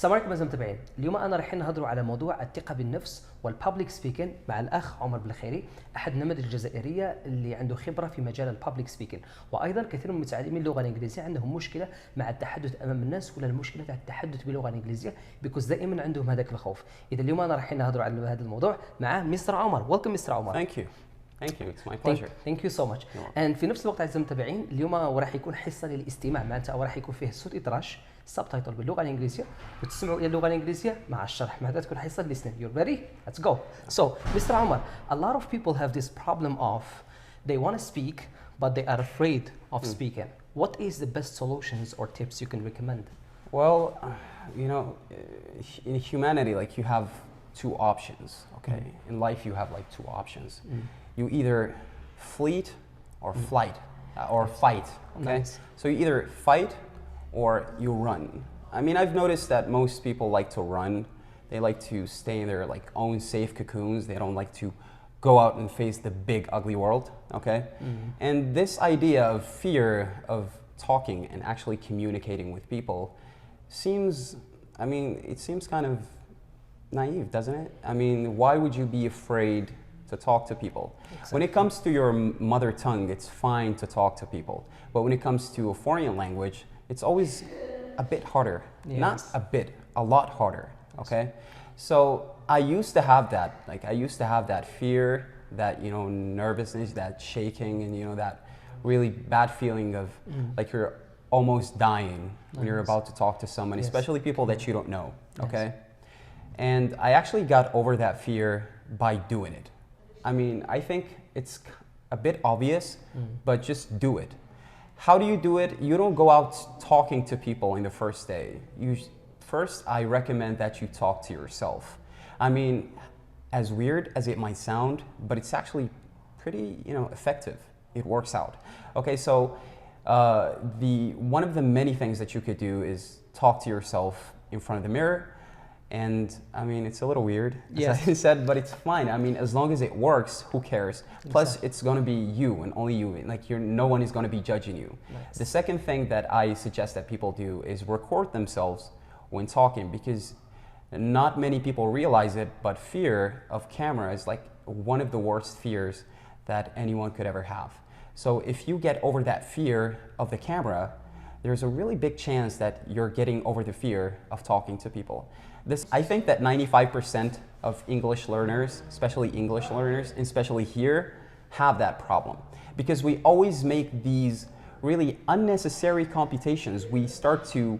السلام عليكم أعزائي المتابعين. اليوم أنا رايحين نهضروا على موضوع الثقة بالنفس والبابليك سبيكين مع الأخ عمر بلخيري، أحد النماذج الجزائرية اللي عنده خبرة في مجال البابليك سبيكين، وأيضا كثير من متعلمي اللغة الإنجليزية عندهم مشكلة مع التحدث أمام الناس ولا المشكلة مع التحدث باللغة الإنجليزية بيكوز دائما عندهم هذاك الخوف. إذا اليوم أنا رايحين نهضروا على هذا الموضوع مع مستر عمر. ويلكم مستر عمر. Thank you. Thank you. It's my pleasure. Thank you so much. And في نفس الوقت أعزائي المتابعين اليوم راح يكون حصة للاستماع معناتها، أو راح يكون فيه صوت إدراج سبتايتل باللغة الإنجليزية وتسمعوا إلى اللغة الإنجليزية مع الشرح. معناتها تكون حصة listening. You're ready? Let's go. So, Mr. Omar, a lot of people have this problem of they want to speak but they are afraid of speaking. What is the best solutions or tips you can recommend? Well, you know, in humanity, like you have two options, okay? In life, you have like two options. You either fleet or flight, or fight, okay? Nice. So you either fight or you run. I mean, I've noticed that most people like to run. They like to stay in their like own safe cocoons. They don't like to go out and face the big ugly world, okay? And this idea of fear of talking and actually communicating with people seems, I mean, it seems kind of naive, doesn't it? I mean, why would you be afraid to talk to people? Exactly. When it comes to your mother tongue, it's fine to talk to people. But when it comes to a foreign language, it's always a bit harder. Yes. Not a bit, a lot harder, okay? So I used to have that. Like I used to have that fear, that, you know, nervousness, that shaking, and, you know, that really bad feeling of like you're almost dying when you're about to talk to someone, especially people that you don't know, okay? And I actually got over that fear by doing it. I mean, I think it's a bit obvious, but just do it. How do you do it? You don't go out talking to people in the first day. First, I recommend that you talk to yourself. I mean, as weird as it might sound, but it's actually pretty, you know, effective. It works out. Okay, so one of the many things that you could do is talk to yourself in front of the mirror. And I mean, it's a little weird, as I said, but it's fine. I mean, as long as it works, who cares? Plus, it's going to be you and only you. Like, no one is going to be judging you. Nice. The second thing that I suggest that people do is record themselves when talking, because not many people realize it, but fear of camera is like one of the worst fears that anyone could ever have. So if you get over that fear of the camera, there's a really big chance that you're getting over the fear of talking to people. I think that 95% of English learners, especially English learners, and especially here, have that problem. Because we always make these really unnecessary computations. We start to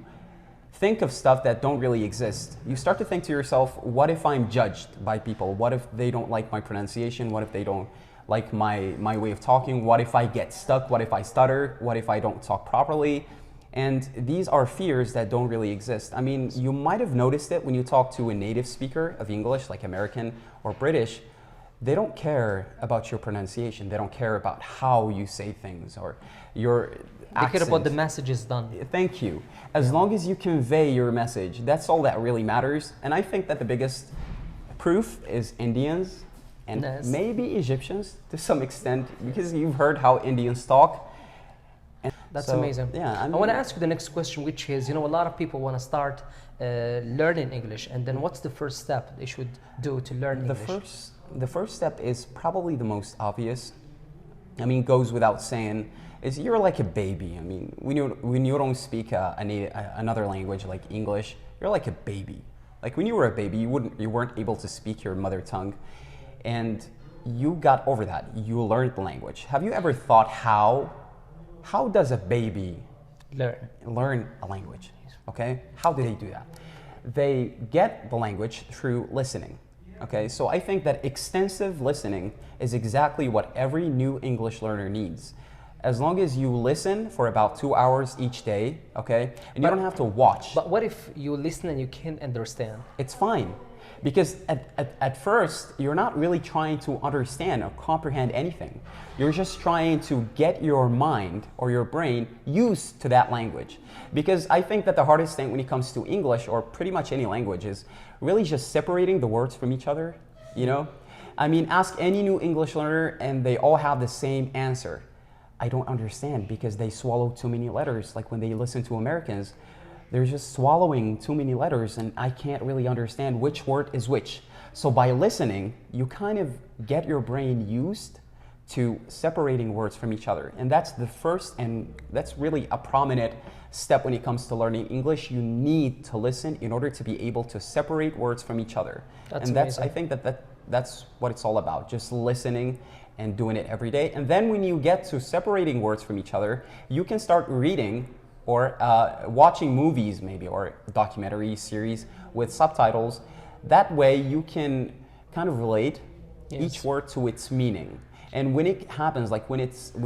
think of stuff that don't really exist. You start to think to yourself, what if I'm judged by people? What if they don't like my pronunciation? What if they don't like my way of talking? What if I get stuck? What if I stutter? What if I don't talk properly? And these are fears that don't really exist. I mean, you might have noticed it when you talk to a native speaker of English, like American or British. They don't care about your pronunciation. They don't care about how you say things or your accent. They care about the message is done. Thank you. As long as you convey your message, that's all that really matters. And I think that the biggest proof is Indians and maybe Egyptians to some extent, because you've heard how Indians talk. That's amazing. Yeah, I want to ask you the next question, which is, you know, a lot of people want to start learning English, and then what's the first step they should do to learn English? The first step is probably the most obvious. I mean, goes without saying, is you're like a baby. I mean, when you don't speak another language like English, you're like a baby. Like when you were a baby, you weren't able to speak your mother tongue, and you got over that. You learned the language. Have you ever thought how does a baby learn a language? Okay, how do they do that? They get the language through listening. Okay, so I think that extensive listening is exactly what every new English learner needs. As long as you listen for about 2 hours each day, okay, and you don't have to watch. But what if you listen and you can't understand? It's fine. Because at first, you're not really trying to understand or comprehend anything. You're just trying to get your mind or your brain used to that language. Because I think that the hardest thing when it comes to English or pretty much any language is really just separating the words from each other, you know? I mean, ask any new English learner and they all have the same answer. I don't understand because they swallow too many letters. Like when they listen to Americans, they're just swallowing too many letters and I can't really understand which word is which. So by listening, you kind of get your brain used to separating words from each other. And that's the first, and that's really a prominent step when it comes to learning English. You need to listen in order to be able to separate words from each other. That's and amazing. I think that's what it's all about, just listening and doing it every day. And then when you get to separating words from each other, you can start reading or watching movies maybe, or documentary series with subtitles. That way you can kind of relate each word to its meaning. And when it happens, like when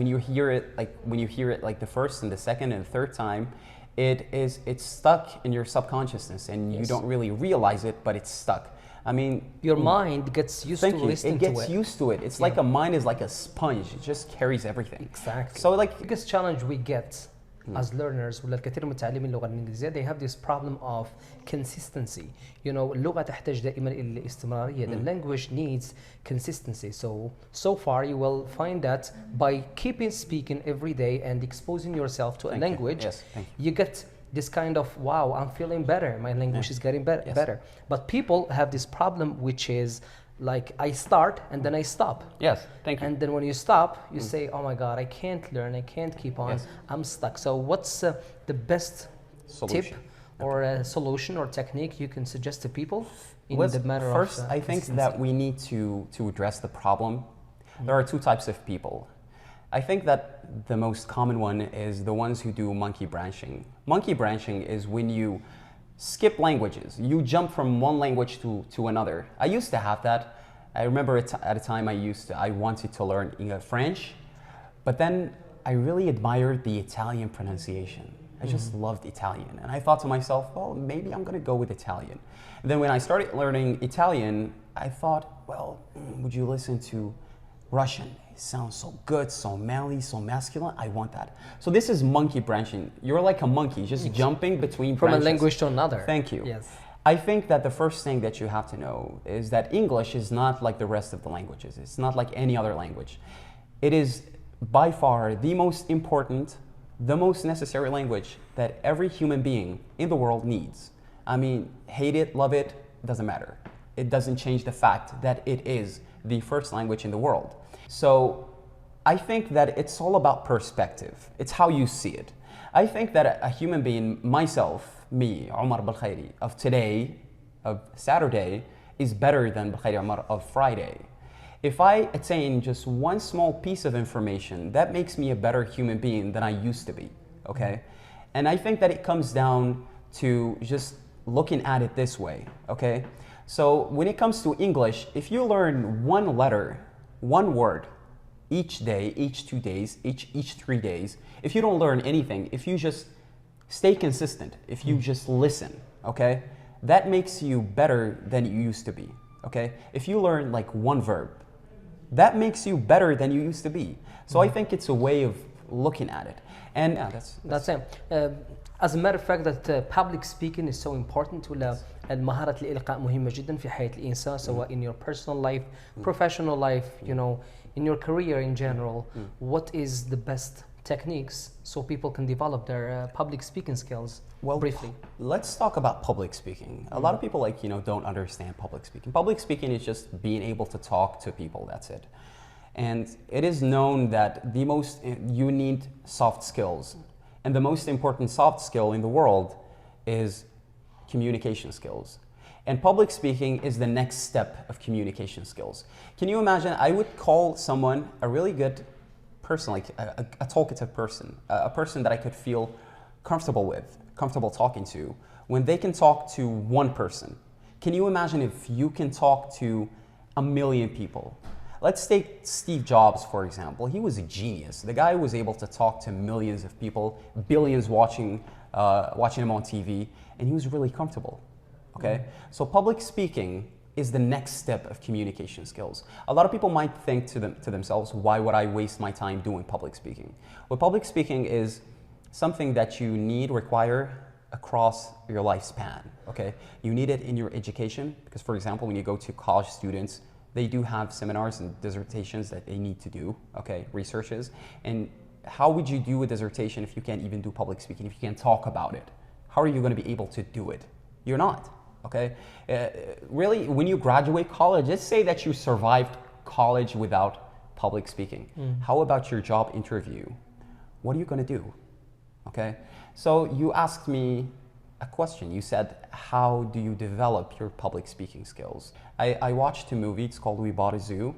you hear it like the first and the second and the third time, it's stuck in your subconsciousness and you don't really realize it, but it's stuck. I mean, your mind gets used to listening to it. It gets used to it. It's like a mind is like a sponge. It just carries everything. Exactly. So like the biggest challenge we get as learners ولا الكثير من متعلمين اللغة الإنجليزية they have this problem of consistency. You know, اللغة تحتاج دائما إلى الاستمرارية. The language needs consistency. So far you will find that by keeping speaking every day and exposing yourself to a language, you get this kind of, wow, I'm feeling better. My language is getting better. But people have this problem, which is like I start and then I stop. Yes, thank you. And then when you stop, you say, oh my God, I can't learn, I can't keep on, I'm stuck. So what's the best tip or a solution or technique you can suggest to people in the matter first, of I think that we need to address the problem. There are two types of people. I think that the most common one is the ones who do monkey branching. Monkey branching is when you skip languages. You jump from one language to another. I used to have that. I remember at a time I wanted to learn French, but then I really admired the Italian pronunciation. I just loved Italian. And I thought to myself, well, maybe I'm gonna go with Italian. And then when I started learning Italian, I thought, well, would you listen to Russian? It sounds so good, so manly, so masculine. I want that. So this is monkey branching. You're like a monkey, just jumping between from branches. a language to another. Thank you. Yes. I think that the first thing that you have to know is that English is not like the rest of the languages. It's not like any other language. It is by far the most important, the most necessary language that every human being in the world needs. I mean, hate it, love it, doesn't matter. It doesn't change the fact that it is the first language in the world. So I think that it's all about perspective. It's how you see it. I think that a human being, myself, me, Omar Bلخيري, of today, of Saturday, is better than Bلخيري Omar of Friday. If I attain just one small piece of information, that makes me a better human being than I used to be, okay? And I think that it comes down to just looking at it this way, okay? So when it comes to English, if you learn one letter, one word, each day, each 2 days, each 3 days, if you don't learn anything, if you just stay consistent, if you just listen, okay, that makes you better than you used to be, okay? If you learn like one verb, that makes you better than you used to be. So I think it's a way of looking at it. And yeah, that's it. As a matter of fact, that public speaking is so important. المهارات الالقاء مهمة جدا في حياة الإنسان, سواء in your personal life, professional life, you know, in your career in general. What is the best techniques so people can develop their public speaking skills? Well, briefly, let's talk about public speaking. A lot of people don't understand public speaking. Public speaking is just being able to talk to people. That's it. And it is known that you need soft skills. And the most important soft skill in the world is communication skills. And public speaking is the next step of communication skills. Can you imagine, I would call someone a really good person, like a talkative person, a person that I could feel comfortable with, comfortable talking to, when they can talk to one person. Can you imagine if you can talk to 1 million people? Let's take Steve Jobs, for example. He was a genius. The guy was able to talk to millions of people, billions watching him on TV, and he was really comfortable, okay? So public speaking is the next step of communication skills. A lot of people might think to themselves, why would I waste my time doing public speaking? Well, public speaking is something that you require across your lifespan, okay? You need it in your education, because for example, when you go to college students, they do have seminars and dissertations that they need to do, okay, researches. And how would you do a dissertation if you can't even do public speaking, if you can't talk about it? how are you going to be able to do it? You're not, okay? Really, when you graduate college, let's say that you survived college without public speaking. How about your job interview? What are you going to do? Okay? So you asked me a question. You said, how do you develop your public speaking skills? I watched a movie, it's called We Bought a Zoo.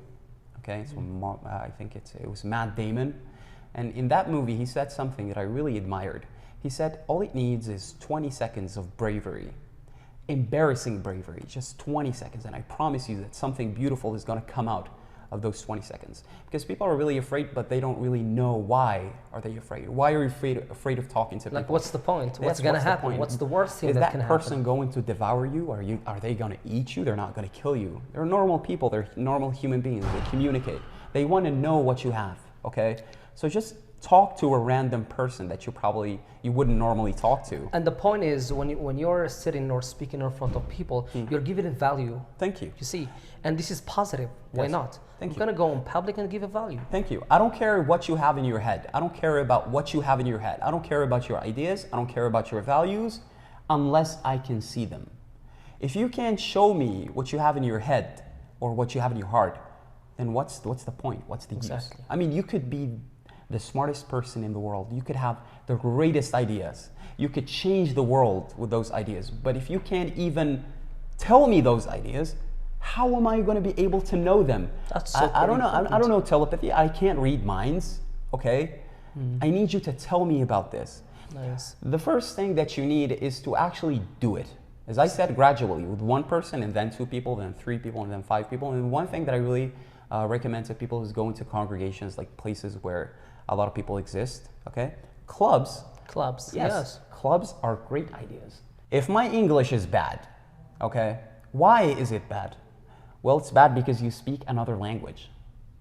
Okay, so I think it was Matt Damon. And in that movie, he said something that I really admired. He said, all it needs is 20 seconds of bravery. Embarrassing bravery, just 20 seconds. And I promise you that something beautiful is going to come out of those 20 seconds. Because people are really afraid, but they don't really know why are they afraid. Why are you afraid of talking to people? Like, what's the point? What's going to happen? What's the worst thing that can happen? Is that person going to devour you? Are they going to eat you? They're not going to kill you. They're normal people. They're normal human beings. They communicate. They want to know what you have, okay? So just talk to a random person that you wouldn't normally talk to. And the point is, when you're sitting or speaking in front of people, you're giving it value. Thank you. You see, and this is positive. Why not? I'm going to go in public and give a value. Thank you. I don't care what you have in your head. I don't care about what you have in your head. I don't care about your ideas. I don't care about your values unless I can see them. If you can't show me what you have in your head or what you have in your heart, then what's the point? What's the use? I mean, you could be the smartest person in the world. You could have the greatest ideas. You could change the world with those ideas. But if you can't even tell me those ideas, how am I going to be able to know them? That's so I don't know. I don't know telepathy. I can't read minds. Okay. I need you to tell me about this. Nice. The first thing that you need is to actually do it. As I said, gradually, with one person, and then 2 people, then 3 people, and then 5 people. And one thing that I really recommend to people is going to congregations, like places where a lot of people exist. Okay. Clubs. Yes. Clubs are great ideas. If my English is bad, okay, why is it bad? Well, it's bad because you speak another language.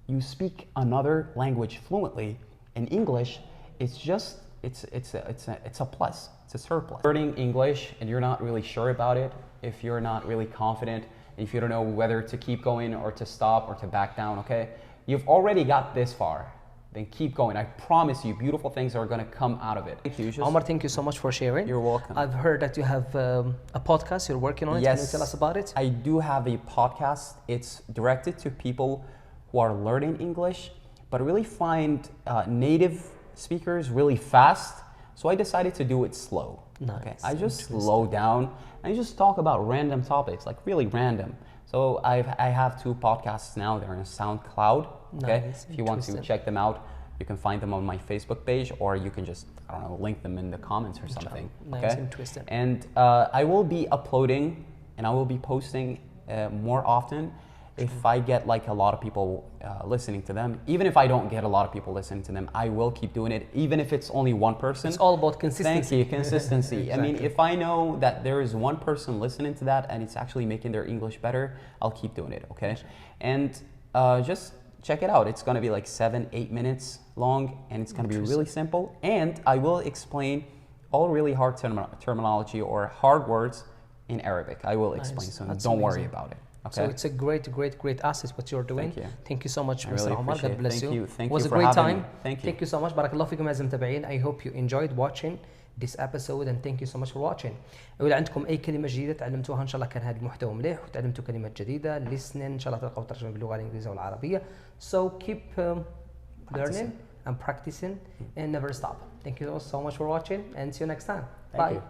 You speak another language fluently. In English, it's a plus. It's a surplus. Learning English and you're not really sure about it, if you're not really confident, if you don't know whether to keep going or to stop or to back down, okay? You've already got this far. Then keep going. I promise you, beautiful things are going to come out of it. Thank you. Omar, thank you so much for sharing. You're welcome. I've heard that you have a podcast. You're working on it. Yes. Can you tell us about it? I do have a podcast. It's directed to people who are learning English, but really find native speakers really fast. So I decided to do it slow. Nice. Okay. I just slow down and I just talk about random topics, like really random. So I have 2 podcasts now. They're on SoundCloud. Okay. Nice. If you want to check them out, you can find them on my Facebook page, or you can just, I don't know, link them in the comments or something. Nice. Okay. Interesting. And I will be uploading and I will be posting more often if I get like a lot of people listening to them. Even if I don't get a lot of people listening to them, I will keep doing it, even if it's only 1 person. It's all about consistency. Thank you, consistency. Exactly. I mean, if I know that there is 1 person listening to that and it's actually making their English better, I'll keep doing it, okay? And just check it out. It's going to be like 7-8 minutes long, and it's going to be really simple. And I will explain all really hard terminology or hard words in Arabic. I will explain, so don't worry about it. Okay. So it's a great asset what you're doing. Thank you so much, Mr. Omar. God bless you. Thank you. It was you a great time. Thank you. Thank you so much. بارك الله فيكم أعزائي المتابعين. I hope you enjoyed watching this episode and thank you so much for watching. وإذا عندكم أي كلمة جديدة تعلمتوها إن شاء الله كان هذا المحتوى مليح وتعلمتوا كلمات جديدة listening إن شاء الله تلقوا ترجمة باللغة الإنجليزية والعربية. So keep learning and practicing and never stop. Thank you so much for watching and see you next time. Bye.